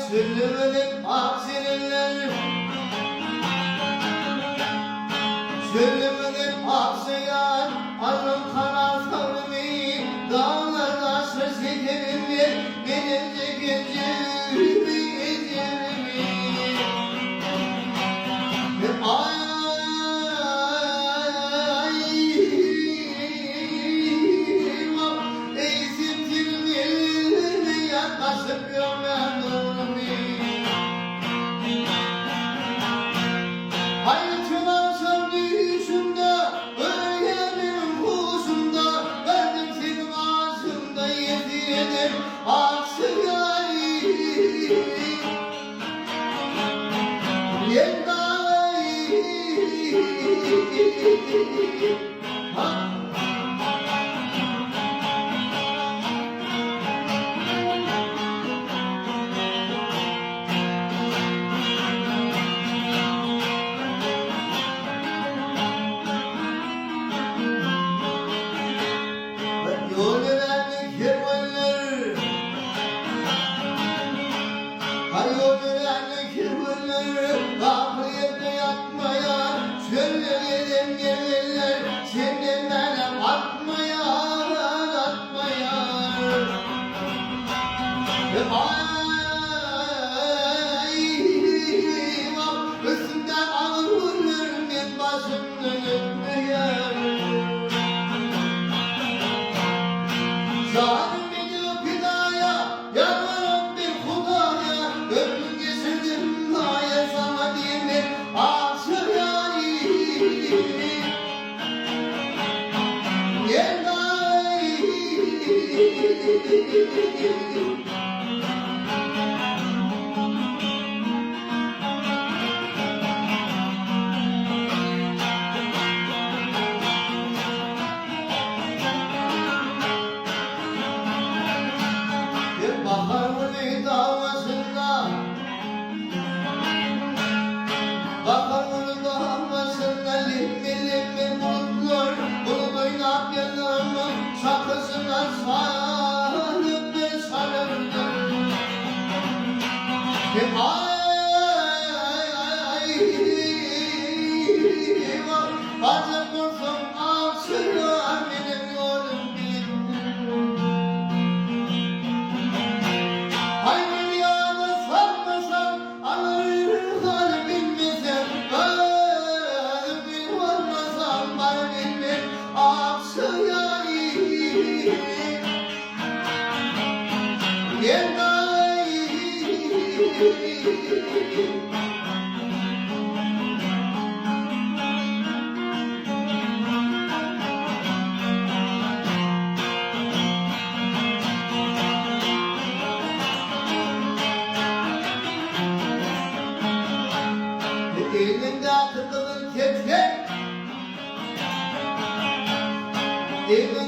Sürülmedim aksiyeler, sürülmedim aksiyeler, alın karar savrimi, dağlarda söz yeterimler, gelince gecemi, gecemi. Ay, eğitim yerine yaklaşıp görmedim. Hayatım alsam düşümde, öğrenim huzumda, verdim senin ağzımda yediyelim aksiyayı. Yedayı. Kapıyı yatmaya, söyleyelim gelirler, seni bana atmaya, atmaya. Ay, üstümden alırım ben başımdan öpmeye. Zalim gidiyor pidaya, yalvarıp bir hudaya, ömrüm geçirdim daye sana diyelim aksiyayı. Yedayı. Baharın davasında, baharın davasında limmi limmi bulutlar, bulutun yapyanlarımı şakasına sarıp ve sarıldım. Ay, bazen korkum aksırıyor benim yolum bilindim. Ay dünyada sanmasam, alır bilmesem, ölüm olmasam, bana bilmem aksiyayı. Yedayı. Elinde akıllının kepçe, elinde